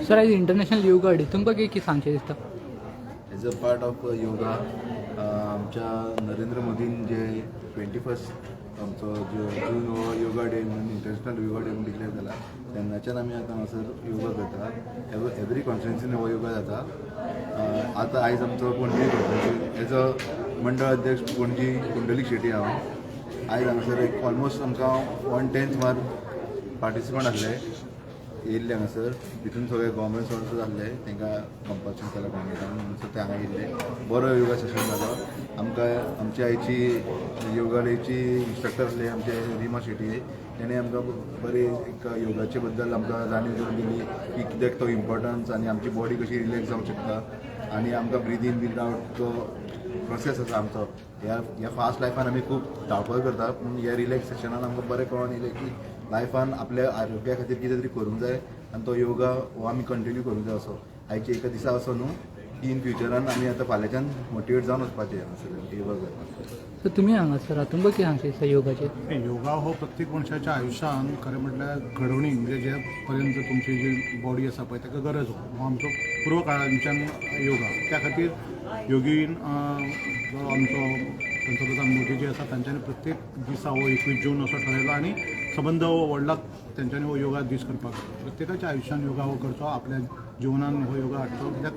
Sir आज international Yoga day तुमकां कितें सांगचें दिसता? As a part of yoga आमच्या नरेंद्र मोदीन जे 21 आमचो जून हो योगा डे म्हणून इंटरनॅशनल योगा डे म्हणून डिक्लेअर केला तेन्नाच्यान आमी आतां हांगासर योगा करता. एवरी कॉन्स्टिट्युन्सीन हो योगा जाता. आतां आयज आमचो पणजी कॉन्स्टिट्युन्सी एज अ मंडळ अध्यक्ष पणजी पुंडलीक शेट्टी हांव आयज हांगासर एक ऑलमोस्ट आमकां 110 सुमार पार्टिसिपंट आसले येयल्ले हांगासर. तितून सगळे गव्हर्मेंट सोर्सीस आसले तांकां कंपल्शन केला गव्हर्मेंटान सो ते हांगा येयल्ले. बरो योगा सेशन जालो. आमकां आमच्या आयची योगा डेची इन्स्ट्रक्टर आसले आमचे रिमा शेट्टी तेणें आमकां बरी एक योगाचे बद्दल आमकां जाणीव करून दिली की कित्याक तो इम्पॉर्टन्स आनी आमची बॉडी कशी रिलॅक्स जावंक शकता आनी आमकां ब्रीद इन ब्रीद आउट तो प्रोसेस आसा आमचो. ह्या फास्ट लायफान आमी खूब धांवपळ करता पूण ह्या रिलॅक्सेशनान आमकां बरें कळोन येयलें की लायफान आपल्या आरोग्या खातीर कितें तरी करूंक जाय आनी तो योगा हो आमी कंटिन्यू करूंक जाय. असो आयच्या एका दिसा असो न्हू की इन फ्युचरान आमी आतां फाल्यांच्यान मोटिवेट जावन वचपाचें हांगासर योगा करपाक. सर तुमी हांगासर तुमकां कितें सांगचें दिसता योगाचेर? योगा हो प्रत्येक मनशाच्या आयुश्यान खरें म्हटल्यार घडोवणी म्हणजे जे पर्यंत तुमची जी बॉडी आसा पळय ताका गरज हो आमचो पूर्व काळांच्यान योगा. त्या खातीर योगीन जो आमचो पंतप्रधान मोदी जे आसा तांच्यांनी प्रत्येक दिसा हो 21 जून असो ठरयलो आनी संबंद हो व्हडला तेंच्यांनी हो योगा दीस करपाक. प्रत्येकाच्या आयुश्यान योगा हो करचो आपल्या जिवनान हो योगा हाडचो कित्याक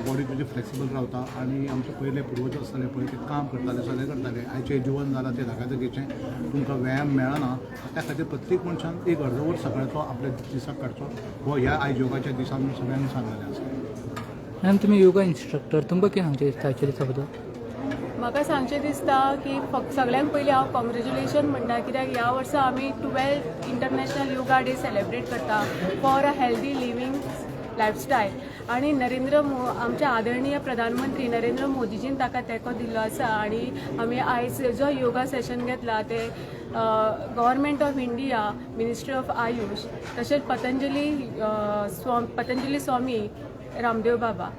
बॉडी तुजी फ्लेक्सिबल रावता आनी आमचे पयले पुर्वज आसताले पळय ते काम करताले सगळें करताले. आयचें जिवन जालां तें धाकाधकीचें तुमकां व्यायाम मेळना त्या खातीर प्रत्येक मनशान एक अर्द वर सकाळचो आपल्या दिसाक काडचो हो ह्या आयज योगाच्या दिसान सगळ्यांनी सांगलेलें आसा. आनी तुमी योगा इन्स्ट्रक्टर तुमकां कितें सांगचें दिसता आजच्या दिसा बद्दल? म्हाका सांगचें दिसता की फक्त सगळ्यांक पयलीं हांव कॉंग्रेच्युलेशन म्हणटा कित्याक ह्या वर्सा आमी 12th International Yoga Day celebrate करता for a healthy living lifestyle. आनी आमचे आदरणीय प्रधानमंत्री नरेंद्र मोदीजीन ताका तेंको दिल्लो आसा आनी आमी आयज जो योगा सेशन घेतला ते government of India, ministry of Ayush तशेंच Patanjali Swami Ramdev Baba.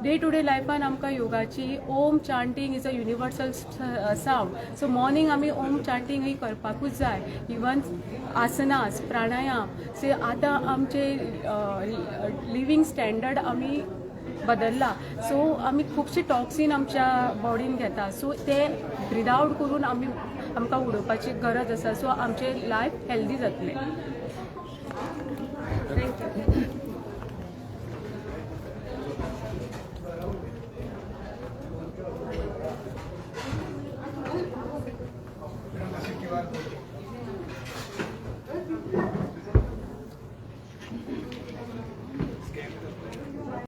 Day to day लायफान आमकां योगाची Om chanting is a universal sound. So morning आमी ओम चांटिंग ही करपाकूच जाय. इवन आसनास प्राणायाम से आतां आमचे लिवींग स्टँडर्ड आमी बदलला सो आमी खुबशे टॉक्सीन आमच्या बॉडीन घेता सो ते ब्रीद आवट करून आमकां उडोवपाची गरज आसा सो आमचें लायफ हेल्दी जातलें. थँक्यू.